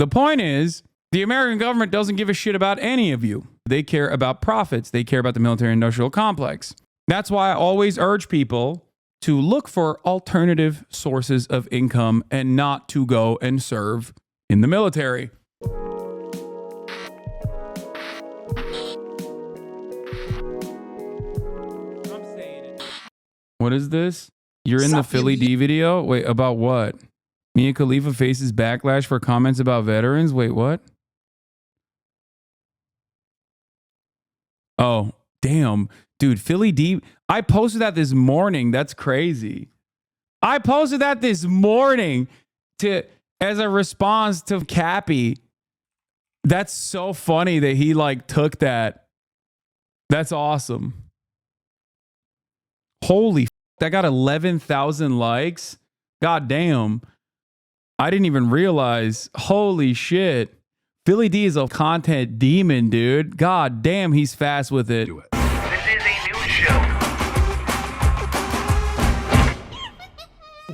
The point is, the American government doesn't give a shit about any of you. They care about profits. They care about the military-industrial complex. That's why I always urge people to look for alternative sources of income and not to go and serve in the military. What is this? You're in the Philly D video? Wait, about what? Mia Khalifa faces backlash for comments about veterans? Wait, what? Oh, damn. Dude, Philly D. I posted that this morning. That's crazy. I posted that this morning as a response to Cappy. That's so funny that he like took that. That's awesome. Holy f***, that got 11,000 likes. God damn. I didn't even realize. Holy shit. Philly D is a content demon, dude. God damn, he's fast with it. This is a news show.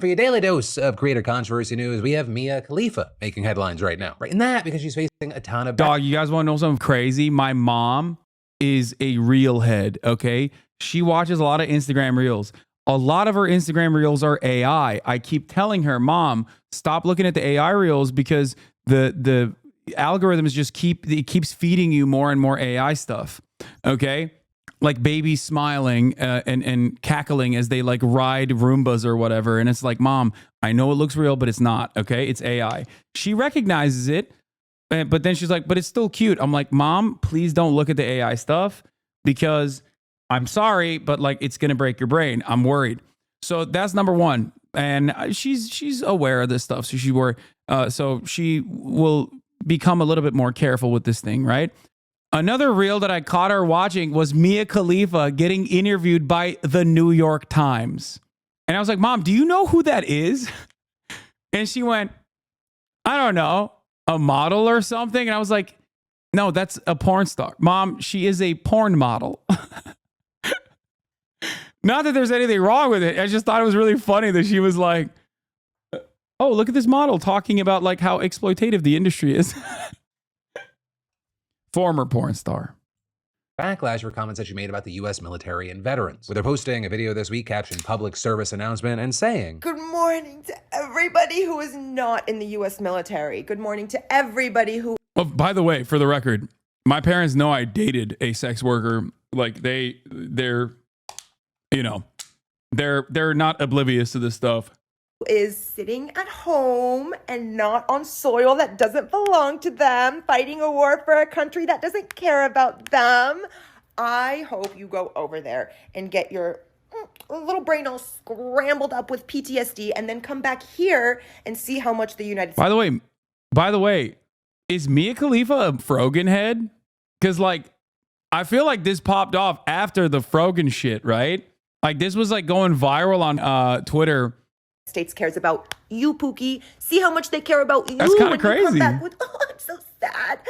For your daily dose of creator controversy news, we have Mia Khalifa making headlines right now. Right in that, because she's facing a ton of... Dog, you guys want to know something crazy? My mom is a reel head, okay? She watches a lot of Instagram reels. A lot of her Instagram reels are AI. I keep telling her, Mom, stop looking at the AI reels because the algorithms just keeps feeding you more and more AI stuff. Okay? Like babies smiling and cackling as they like ride Roombas or whatever. And it's like, Mom, I know it looks real, but it's not. Okay? It's AI. She recognizes it, but then she's like, but it's still cute. I'm like, Mom, please don't look at the AI stuff because I'm sorry, but like it's gonna break your brain. I'm worried. So that's number one. And she's aware of this stuff. So she will become a little bit more careful with this thing, right? Another reel that I caught her watching was Mia Khalifa getting interviewed by the New York Times. And I was like, Mom, do you know who that is? And she went, I don't know, a model or something. And I was like, no, that's a porn star. Mom, she is a porn model. Not that there's anything wrong with it. I just thought it was really funny that she was like, oh, look at this model talking about like how exploitative the industry is. Former porn star. Backlash for comments that she made about the U.S. military and veterans. With her posting a video this week captioned public service announcement and saying, good morning to everybody who is not in the U.S. military. Good morning to everybody who... Oh, by the way, for the record, my parents know I dated a sex worker. Like they're you know, they're not oblivious to this stuff. Is sitting at home and not on soil that doesn't belong to them, fighting a war for a country that doesn't care about them. I hope you go over there and get your little brain all scrambled up with PTSD and then come back here and see how much the United States... By the way, is Mia Khalifa a Frogan head? Because like, I feel like this popped off after the Frogan shit, right? Like this was like going viral on Twitter. States cares about you, Pookie. See how much they care about you. That's kind of crazy. You come back with, oh, I'm so sad.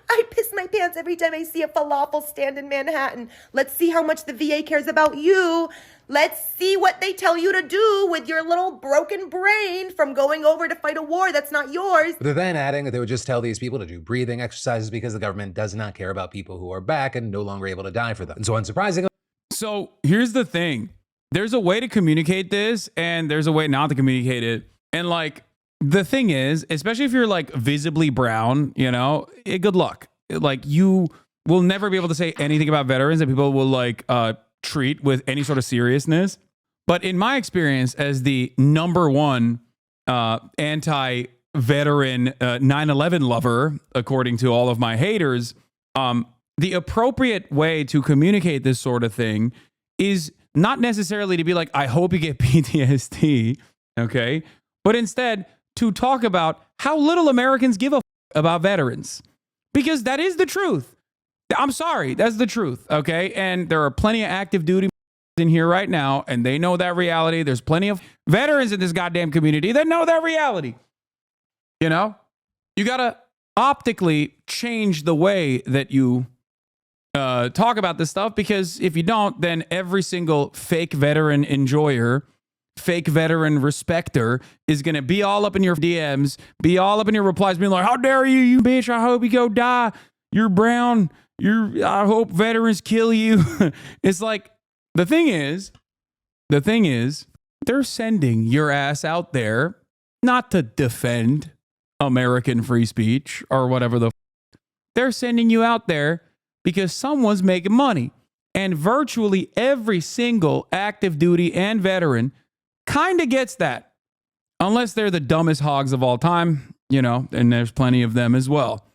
I piss my pants every time I see a falafel stand in Manhattan. Let's see how much the VA cares about you. Let's see what they tell you to do with your little broken brain from going over to fight a war that's not yours. They're then adding that they would just tell these people to do breathing exercises because the government does not care about people who are back and no longer able to die for them. And so unsurprisingly... So here's the thing. There's a way to communicate this and there's a way not to communicate it. And like, the thing is, especially if you're like visibly brown, you know, good luck. Like you will never be able to say anything about veterans that people will like treat with any sort of seriousness. But in my experience as the number one anti-veteran 9/11 lover, according to all of my haters, the appropriate way to communicate this sort of thing is not necessarily to be like, I hope you get PTSD, okay? But instead to talk about how little Americans give a about veterans. Because that is the truth. I'm sorry, that's the truth, okay? And there are plenty of active duty in here right now, and they know that reality. There's plenty of veterans in this goddamn community that know that reality. You know? You gotta optically change the way that you talk about this stuff, because if you don't, then every single fake veteran enjoyer fake veteran respecter is going to be all up in your DMs, be all up in your replies, being like, how dare you, you bitch. I hope you go die. You're brown. I hope veterans kill you. It's like, the thing is, they're sending your ass out there not to defend American free speech or whatever they're sending you out there because someone's making money. And virtually every single active duty and veteran kind of gets that, unless they're the dumbest hogs of all time, and there's plenty of them as well,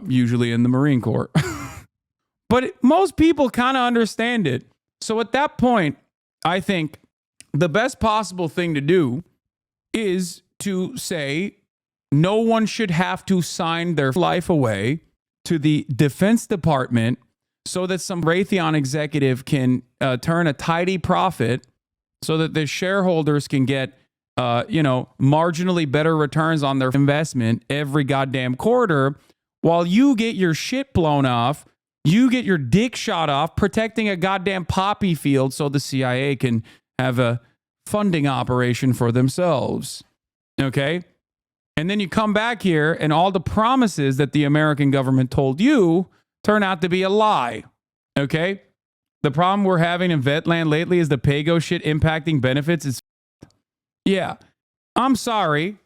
usually in the Marine Corps. But most people kind of understand it. So at that point, I think the best possible thing to do is to say no one should have to sign their life away to the Defense Department so that some Raytheon executive can turn a tidy profit so that the shareholders can get, marginally better returns on their investment every goddamn quarter, while you get your shit blown off, you get your dick shot off protecting a goddamn poppy field so the CIA can have a funding operation for themselves. Okay? And then you come back here and all the promises that the American government told you turn out to be a lie. Okay? The problem we're having in Vetland lately is the Pago shit impacting benefits. Yeah. I'm sorry.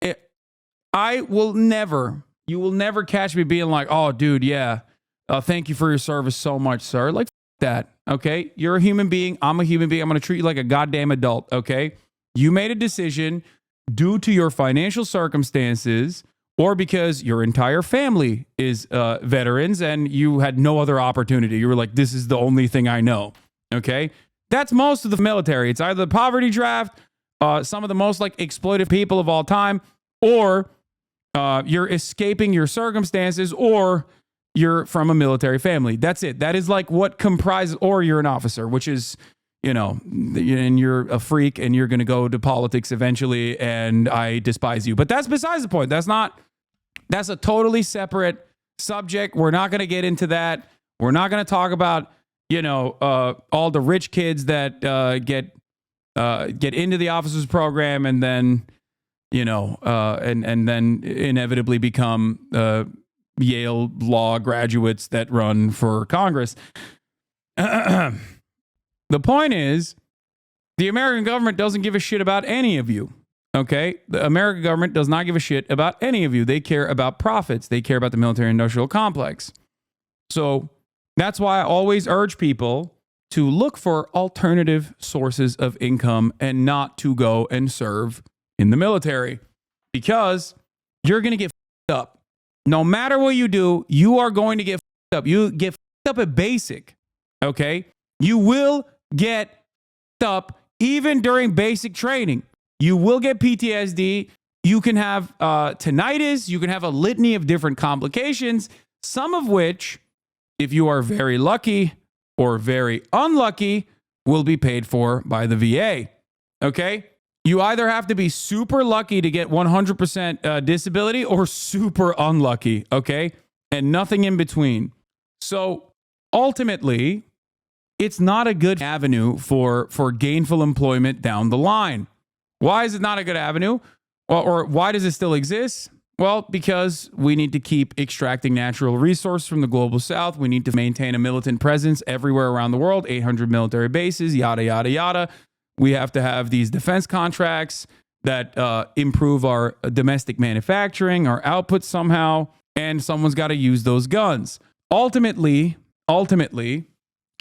You will never catch me being like, oh, dude, yeah. Thank you for your service so much, sir. Like that. Okay? You're a human being. I'm a human being. I'm going to treat you like a goddamn adult. Okay? You made a decision due to your financial circumstances or because your entire family is veterans and you had no other opportunity. You were like, this is the only thing I know. Okay? That's most of the military. It's either the poverty draft, some of the most like exploited people of all time, or you're escaping your circumstances, or you're from a military family. That's it. That is like what comprises, or you're an officer, which is, and you're a freak and you're going to go to politics eventually, and I despise you. But that's besides the point. That's a totally separate subject. We're not going to get into that. We're not going to talk about, all the rich kids that get into the officers program and then, and then inevitably become Yale law graduates that run for Congress. The point is, the American government doesn't give a shit about any of you. Okay? The American government does not give a shit about any of you. They care about profits. They care about the military-industrial complex. So that's why I always urge people to look for alternative sources of income and not to go and serve in the military, because you're going to get f***ed up. No matter what you do, you are going to get f***ed up. You get f***ed up at basic, okay? You will get f***ed up even during basic training. You will get PTSD. You can have tinnitus. You can have a litany of different complications, some of which, if you are very lucky or very unlucky, will be paid for by the VA, okay? You either have to be super lucky to get 100% disability or super unlucky, okay? And nothing in between. So ultimately, it's not a good avenue for gainful employment down the line. Why is it not a good avenue? Or why does it still exist? Well, because we need to keep extracting natural resources from the global south. We need to maintain a militant presence everywhere around the world, 800 military bases, yada, yada, yada. We have to have these defense contracts that improve our domestic manufacturing, our output somehow, and someone's got to use those guns. Ultimately,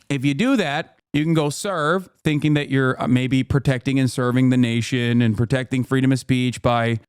if you do that, you can go serve thinking that you're maybe protecting and serving the nation and protecting freedom of speech by,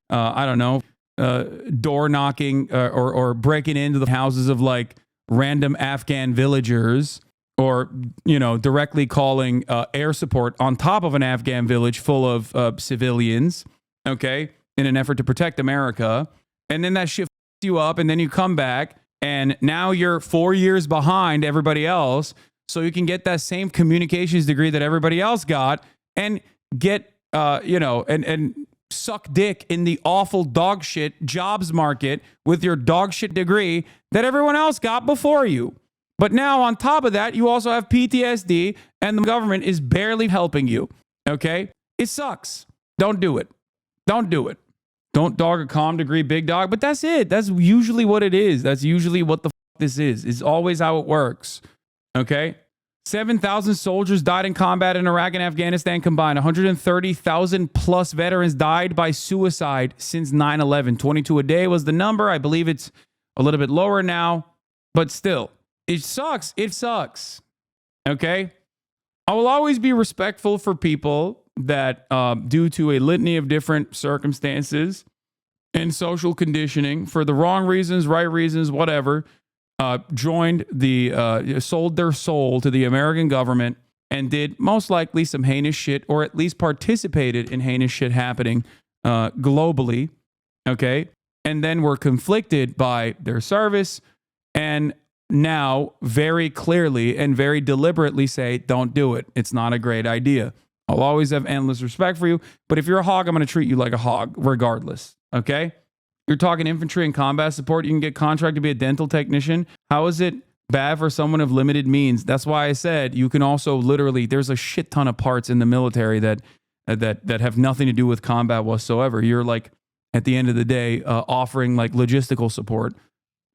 door knocking or breaking into the houses of like random Afghan villagers, or, directly calling air support on top of an Afghan village full of civilians, okay, in an effort to protect America. And then that shit f***s you up, and then you come back, and now you're 4 years behind everybody else, so you can get that same communications degree that everybody else got and get, and suck dick in the awful dog shit jobs market with your dog shit degree that everyone else got before you. But now on top of that, you also have PTSD and the government is barely helping you. Okay? It sucks. Don't do it. Don't do it. Don't dog a calm degree, big dog. But that's it. That's usually what it is. That's usually what the this is. It's always how it works. Okay? 7,000 soldiers died in combat in Iraq and Afghanistan combined. 130,000 plus veterans died by suicide since 9/11. 22 a day was the number. I believe it's a little bit lower now. But still, it sucks. It sucks. Okay? I will always be respectful for people that, due to a litany of different circumstances and social conditioning, for the wrong reasons, right reasons, whatever, joined sold their soul to the American government and did most likely some heinous shit, or at least participated in heinous shit happening globally, okay? And then were conflicted by their service, and now very clearly and very deliberately say, don't do it. It's not a great idea. I'll always have endless respect for you, but if you're a hog, I'm going to treat you like a hog regardless, okay? You're talking infantry and combat support. You can get contracted to be a dental technician. How is it bad for someone of limited means? That's why I said you can also literally, there's a shit ton of parts in the military that have nothing to do with combat whatsoever. You're like, at the end of the day, offering like logistical support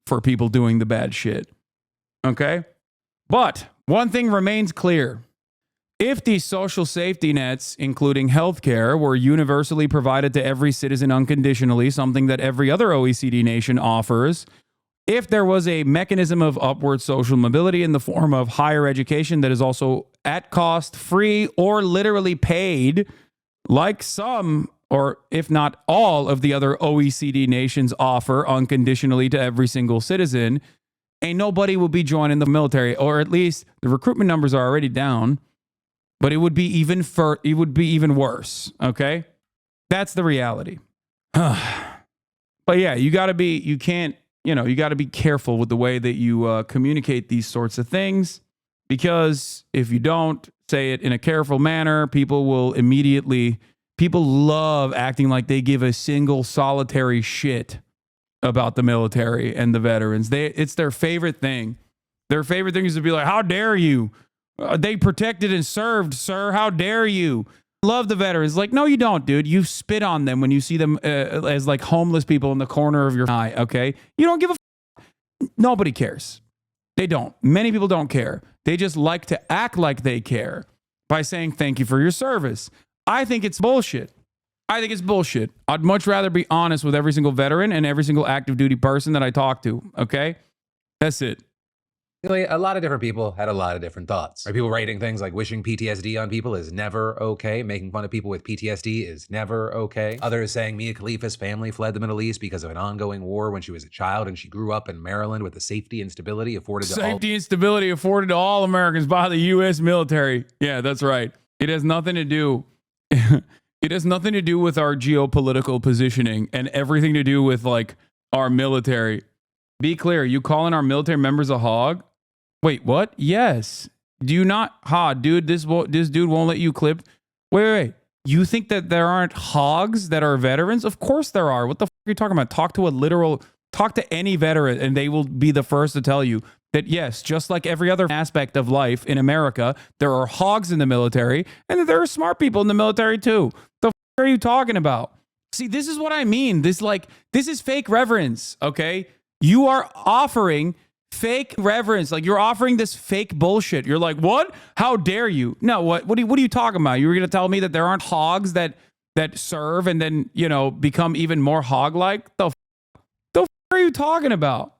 for people doing the bad shit. Okay? But one thing remains clear. If these social safety nets, including healthcare, were universally provided to every citizen unconditionally, something that every other OECD nation offers, if there was a mechanism of upward social mobility in the form of higher education that is also at cost, free, or literally paid, like some, or if not all, of the other OECD nations offer unconditionally to every single citizen, ain't nobody will be joining the military, or at least the recruitment numbers are already down. But it would be even worse, okay? That's the reality. But yeah, you got to be careful with the way that you communicate these sorts of things, because if you don't say it in a careful manner, people love acting like they give a single solitary shit about the military and the veterans. It's their favorite thing. Their favorite thing is to be like, how dare you? They protected and served, sir. How dare you? Love the veterans. Like, no, you don't, dude. You spit on them when you see them as like homeless people in the corner of your eye, okay? You don't give a Nobody cares. They don't. Many people don't care. They just like to act like they care by saying thank you for your service. I think it's bullshit. I'd much rather be honest with every single veteran and every single active duty person that I talk to, okay? That's it. A lot of different people had a lot of different thoughts. Right? People writing things like wishing PTSD on people is never okay. Making fun of people with PTSD is never okay. Others saying Mia Khalifa's family fled the Middle East because of an ongoing war when she was a child, and she grew up in Maryland with the safety and stability afforded to all Americans by the U.S. military. Yeah, that's right. It has nothing to do. It has nothing to do with our geopolitical positioning and everything to do with like our military. Be clear. You calling our military members a hog? Wait, what? Yes. Do you not? Dude, this dude won't let you clip. Wait. You think that there aren't hogs that are veterans? Of course there are. What the fuck are you talking about? Talk to any veteran and they will be the first to tell you that yes, just like every other aspect of life in America, there are hogs in the military and that there are smart people in the military too. The fuck are you talking about? See, this is what I mean. This is fake reverence, okay? You are offering fake reverence. Like, you're offering this fake bullshit. You're like, what? How dare you? No, what are you talking about? You were going to tell me that there aren't hogs that serve and then, become even more hog-like? The fuck are you talking about?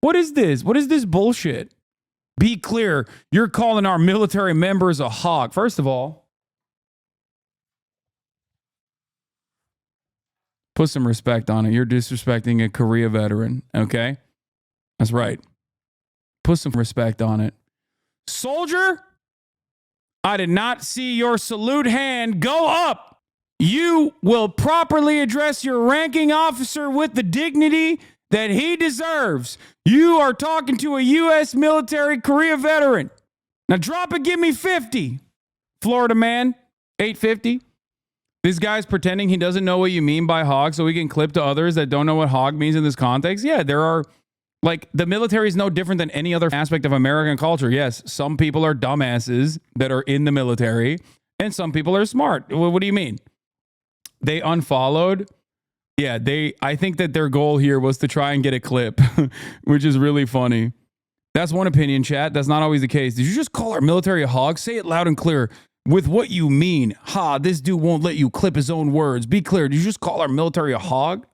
What is this? What is this bullshit? Be clear. You're calling our military members a hog. First of all, put some respect on it. You're disrespecting a Korea veteran, okay? That's right. Put some respect on it. Soldier, I did not see your salute hand go up. You will properly address your ranking officer with the dignity that he deserves. You are talking to a U.S. military Korea veteran. Now drop it, give me 50. Florida man, 850. This guy's pretending he doesn't know what you mean by hog so he can clip to others that don't know what hog means in this context. Yeah, there are, like, the military is no different than any other aspect of American culture. Yes, some people are dumbasses that are in the military, And some people are smart. What do you mean? They unfollowed. Yeah, I think that their goal here was to try and get a clip, which is really funny. That's one opinion, chat. That's not always the case. Did you just call our military a hog? Say it loud and clear with what you mean. Ha, this dude won't let you clip his own words. Be clear. Did you just call our military a hog?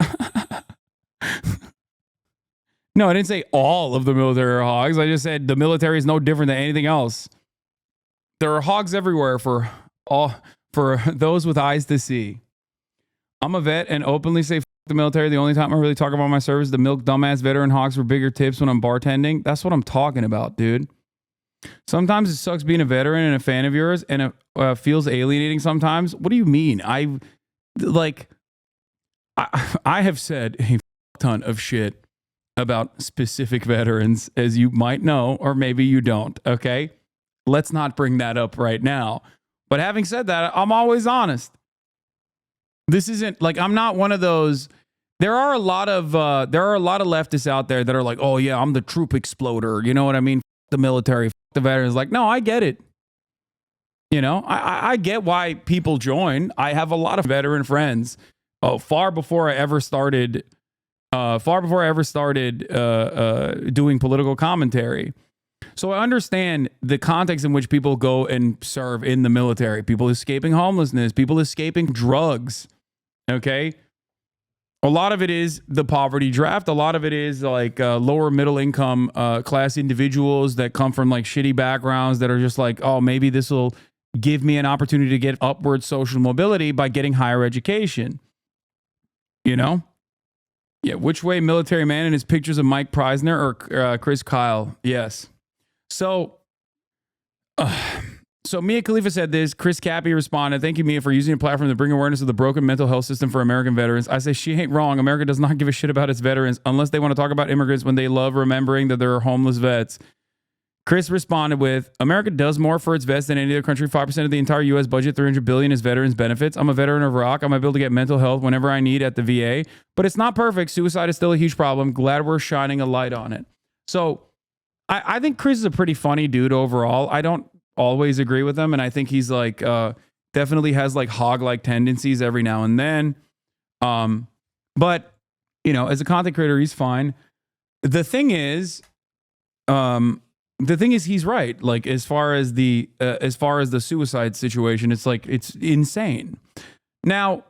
No, I didn't say all of the military are hogs. I just said the military is no different than anything else. There are hogs everywhere for those with eyes to see. I'm a vet and openly say the military. The only time I really talk about my service, the milk dumbass veteran hogs for bigger tips when I'm bartending. That's what I'm talking about, dude. Sometimes it sucks being a veteran and a fan of yours, and it feels alienating sometimes. What do you mean? I have said a ton of shit about specific veterans, as you might know, or maybe you don't. Okay, let's not bring that up right now. But having said that, I'm always honest. This isn't like, I'm not one of those. There are a lot of leftists out there that are like, oh yeah, I'm the troop exploder. You know what I mean? F the military, f the veterans. Like, no, I get it. You know, I get why people join. I have a lot of veteran friends. Far before I ever started doing political commentary. So I understand the context in which people go and serve in the military. People escaping homelessness, people escaping drugs. Okay. A lot of it is the poverty draft. A lot of it is like lower middle income class individuals that come from like shitty backgrounds that are just like, oh, maybe this will give me an opportunity to get upward social mobility by getting higher education. You know? Yeah. Which way military man and his pictures of Mike Preisner or Chris Kyle? Yes. So Mia Khalifa said this. Chris Cappy responded, thank you, Mia, for using a platform to bring awareness of the broken mental health system for American veterans. I say she ain't wrong. America does not give a shit about its veterans unless they want to talk about immigrants when they love remembering that there are homeless vets. Chris responded with, America does more for its vets than any other country. 5% of the entire U.S. budget, $300 billion, is veterans benefits. I'm a veteran of Iraq. I'm able to get mental health whenever I need at the VA. But it's not perfect. Suicide is still a huge problem. Glad we're shining a light on it. So I think Chris is a pretty funny dude overall. I don't always agree with him, and I think he's like definitely has like hog-like tendencies every now and then. But you know, as a content creator, he's fine. The thing is he's right. Like as far as the suicide situation, it's like it's insane. Now,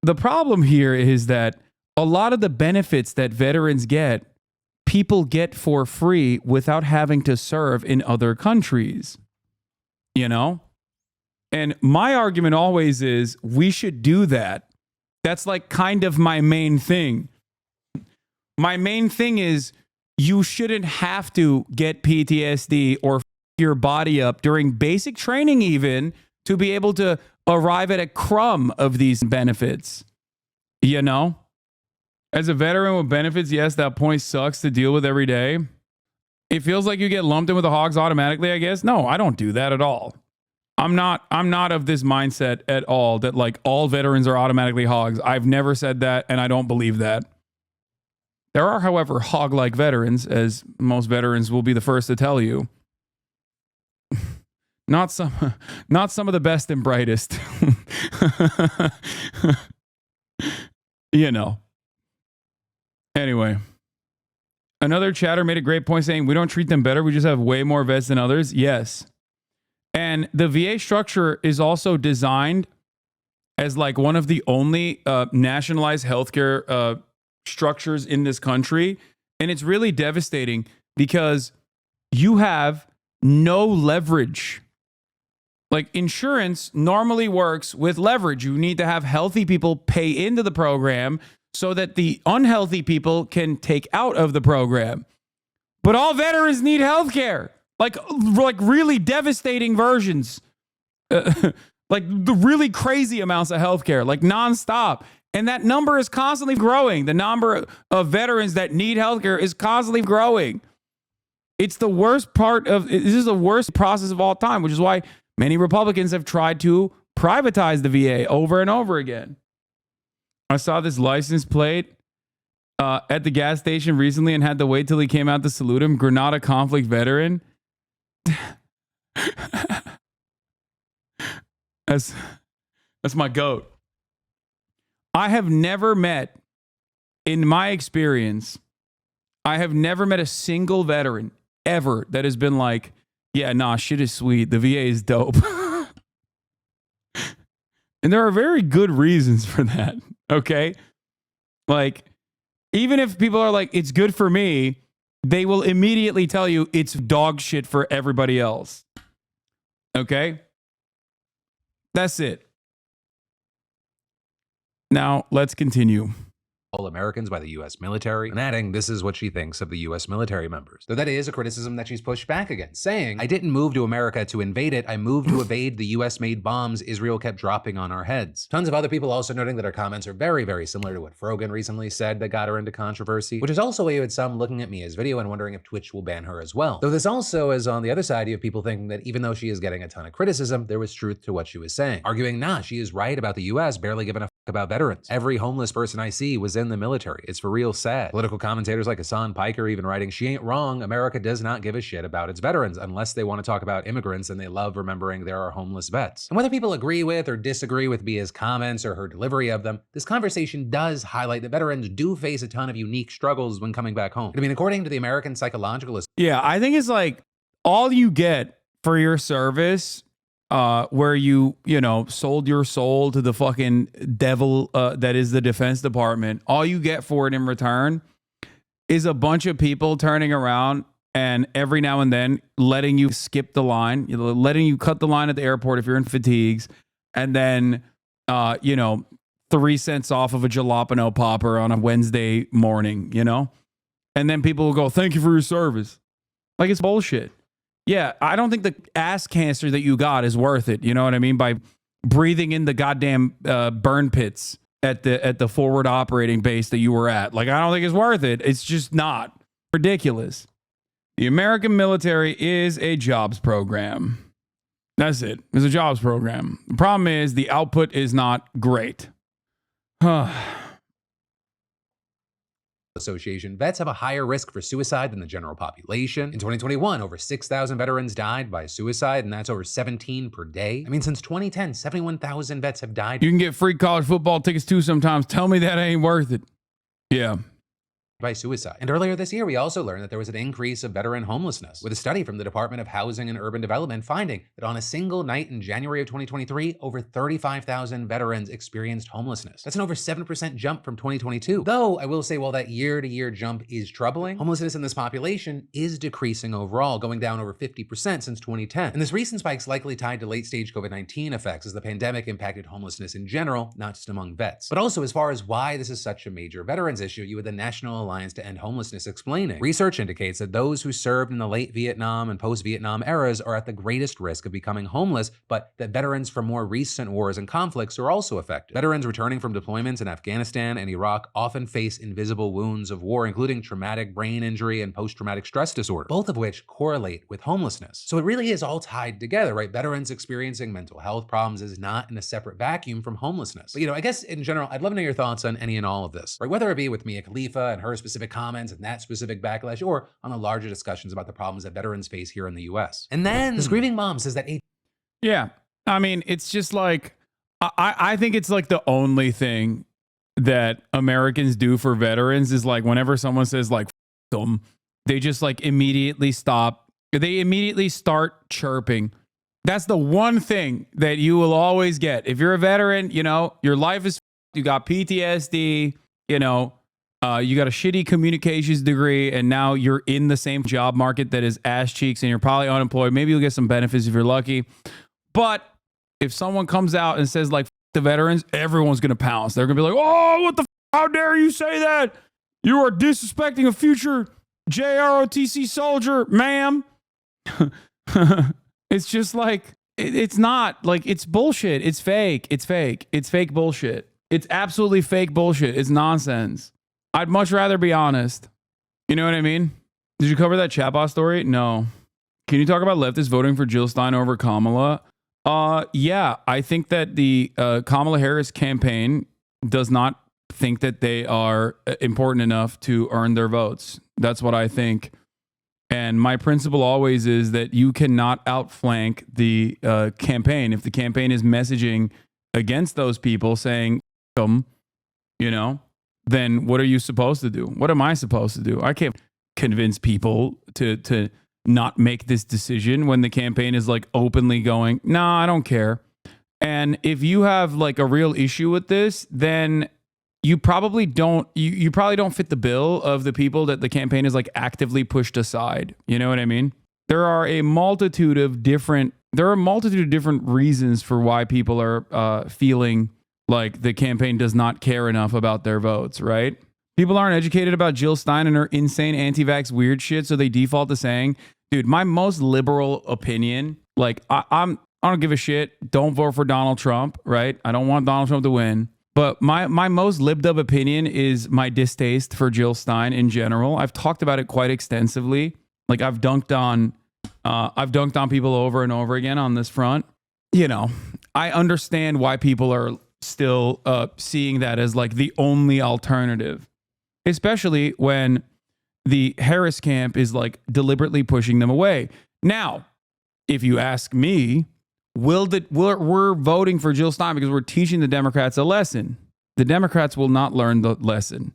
the problem here is that a lot of the benefits that veterans get, people get for free without having to serve in other countries, you know? And my argument always is we should do that. That's like kind of my main thing. My main thing is you shouldn't have to get PTSD or f your body up during basic training even to be able to arrive at a crumb of these benefits, you know? As a veteran with benefits, yes, that point sucks to deal with every day. It feels like you get lumped in with the hogs automatically, I guess. No, I don't do that at all. I'm not of this mindset at all that like all veterans are automatically hogs. I've never said that, and I don't believe that. There are, however, hog-like veterans, as most veterans will be the first to tell you. Not some of the best and brightest. You know. Anyway, another chatter made a great point saying we don't treat them better. We just have way more vets than others. Yes. And the VA structure is also designed as like one of the only nationalized healthcare structures in this country. And it's really devastating because you have no leverage. Like insurance normally works with leverage. You need to have healthy people pay into the program so that the unhealthy people can take out of the program. But all veterans need health care. Like really devastating versions. Like the really crazy amounts of health care, like nonstop. And that number is constantly growing. The number of veterans that need health care is constantly growing. It's the worst this is the worst process of all time, which is why many Republicans have tried to privatize the VA over and over again. I saw this license plate at the gas station recently and had to wait till he came out to salute him. Grenada conflict veteran. That's my goat. I have never met, in my experience, I have never met a single veteran ever that has been like, yeah, nah, shit is sweet. The VA is dope. And there are very good reasons for that. Okay. Like, even if people are like, it's good for me, they will immediately tell you it's dog shit for everybody else. Okay. That's it. Now, let's continue. All Americans by the U.S. military, and adding, this is what she thinks of the U.S. military members. Though that is a criticism that she's pushed back against, saying, I didn't move to America to invade it, I moved to evade the U.S.-made bombs Israel kept dropping on our heads. Tons of other people also noting that her comments are very, very similar to what Frogan recently said that got her into controversy, which is also why you had some looking at Mia's video and wondering if Twitch will ban her as well. Though this also is on the other side, you have people thinking that even though she is getting a ton of criticism, there was truth to what she was saying, arguing, nah, she is right about the U.S. barely giving a fuck about veterans. Every homeless person I see was in the military. It's for real sad. Political commentators like Hasan Piker even writing, she ain't wrong, America does not give a shit about its veterans unless they want to talk about immigrants and they love remembering there are homeless vets. And whether people agree with or disagree with Mia's comments or her delivery of them, this conversation does highlight that veterans do face a ton of unique struggles when coming back home. I mean, according to the American Psychological Yeah, I think it's like all you get for your service, where you sold your soul to the fucking devil that is the Defense Department. All you get for it in return is a bunch of people turning around and every now and then letting you skip the line, letting you cut the line at the airport if you're in fatigues, and then 3 cents off of a jalapeno popper on a Wednesday morning, and then people will go, "Thank you for your service." Like, it's bullshit. Yeah, I don't think the ass cancer that you got is worth it. You know what I mean? By breathing in the goddamn burn pits at the forward operating base that you were at. Like, I don't think it's worth it. It's just not. Ridiculous. The American military is a jobs program. That's it. It's a jobs program. The problem is the output is not great. Association, vets have a higher risk for suicide than the general population. In 2021, over 6,000 veterans died by suicide, and that's over 17 per day. I mean, since 2010, 71,000 vets have died. You can get free college football tickets too sometimes. Tell me that ain't worth it. Yeah. By suicide. And earlier this year, we also learned that there was an increase of veteran homelessness, with a study from the Department of Housing and Urban Development finding that on a single night in January of 2023, over 35,000 veterans experienced homelessness. That's an over 7% jump from 2022. Though I will say, while that year-to-year jump is troubling, homelessness in this population is decreasing overall, going down over 50% since 2010. And this recent spike is likely tied to late-stage COVID-19 effects as the pandemic impacted homelessness in general, not just among vets. But also, as far as why this is such a major veterans issue, you had the National Alliance to End Homelessness explaining. Research indicates that those who served in the late Vietnam and post-Vietnam eras are at the greatest risk of becoming homeless, but that veterans from more recent wars and conflicts are also affected. Veterans returning from deployments in Afghanistan and Iraq often face invisible wounds of war, including traumatic brain injury and post-traumatic stress disorder, both of which correlate with homelessness. So it really is all tied together, right? Veterans experiencing mental health problems is not in a separate vacuum from homelessness. But, I guess in general, I'd love to know your thoughts on any and all of this, right? Whether it be with Mia Khalifa and her specific comments and that specific backlash, or on the larger discussions about the problems that veterans face here in the US. And then this grieving mom says that yeah, I mean, it's just like, I think it's like the only thing that Americans do for veterans is like whenever someone says like, F them, they just like immediately stop. They immediately start chirping. That's the one thing that you will always get. If you're a veteran, your life is, you got PTSD, you got a shitty communications degree, and now you're in the same job market that is ass cheeks, and you're probably unemployed. Maybe you'll get some benefits if you're lucky. But if someone comes out and says like F the veterans, everyone's gonna pounce. They're gonna be like, "Oh, what the? How dare you say that? You are disrespecting a future JROTC soldier, ma'am." It's just like it's not like, it's bullshit. It's fake. It's fake. It's fake bullshit. It's absolutely fake bullshit. It's nonsense. I'd much rather be honest. You know what I mean? Did you cover that chatbot story? No. Can you talk about leftists voting for Jill Stein over Kamala? Yeah, I think that the Kamala Harris campaign does not think that they are important enough to earn their votes. That's what I think. And my principle always is that you cannot outflank the campaign. If the campaign is messaging against those people saying, you know, then what are you supposed to do? What am I supposed to do? I can't convince people to not make this decision when the campaign is like openly going, nah, I don't care. And if you have like a real issue with this, then you probably don't you probably don't fit the bill of the people that the campaign is like actively pushed aside. You know what I mean? There are a multitude of different reasons for why people are feeling like the campaign does not care enough about their votes, right? People aren't educated about Jill Stein and her insane anti-vax weird shit, so they default to saying, dude, my most liberal opinion, like I don't give a shit. Don't vote for Donald Trump, right? I don't want Donald Trump to win. But my most libbed up opinion is my distaste for Jill Stein in general. I've talked about it quite extensively. Like I've dunked on people over and over again on this front. You know, I understand why people are still seeing that as like the only alternative, especially when the Harris camp is like deliberately pushing them away. Now, if you ask me, we're voting for Jill Stein because we're teaching the Democrats a lesson. The Democrats will not learn the lesson.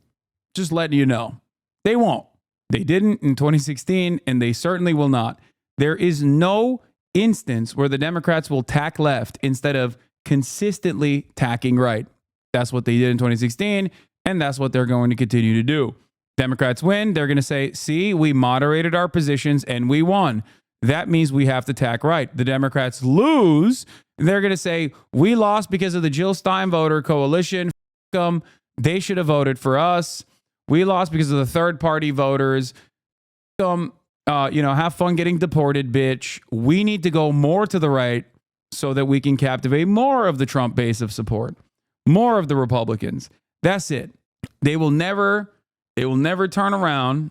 Just letting you know. They won't. They didn't in 2016, and they certainly will not. There is no instance where the Democrats will tack left instead of consistently tacking right. That's what they did in 2016, and that's what they're going to continue to do. Democrats win, they're going to say, see, we moderated our positions and we won. That means we have to tack right. The Democrats lose, they're going to say, we lost because of the Jill Stein voter coalition. F them. They should have voted for us. We lost because of the third party voters. Have fun getting deported, bitch. We need to go more to the right so that we can captivate more of the Trump base of support, more of the Republicans. That's it. They will never turn around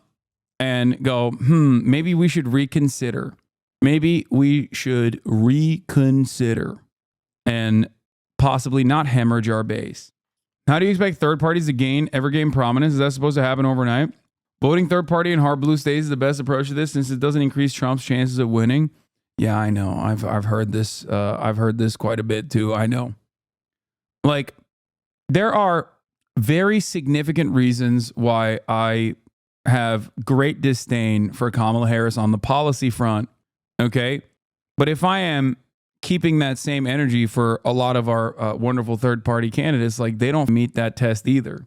and go, maybe we should reconsider. Maybe we should reconsider and possibly not hemorrhage our base. How do you expect third parties to ever gain prominence? Is that supposed to happen overnight? Voting third party in hard blue states is the best approach to this since it doesn't increase Trump's chances of winning. Yeah, I know. I've heard this. I've heard this quite a bit too. I know. Like, there are very significant reasons why I have great disdain for Kamala Harris on the policy front. Okay. But if I am keeping that same energy for a lot of our wonderful third party candidates, like they don't meet that test either.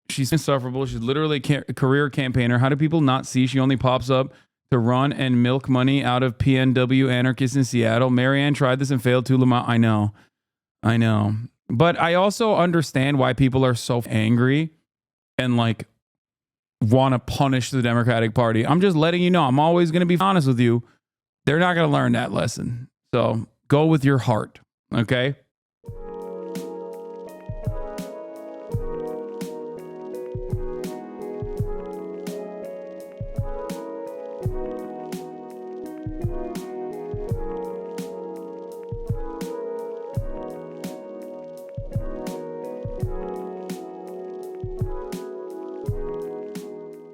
She's insufferable. She's literally a career campaigner. How do people not see she only pops up to run and milk money out of PNW anarchists in Seattle? Marianne tried this and failed too. I know. But I also understand why people are so angry and like want to punish the Democratic Party. I'm just letting you know. I'm always going to be honest with you. They're not going to learn that lesson. So go with your heart. Okay.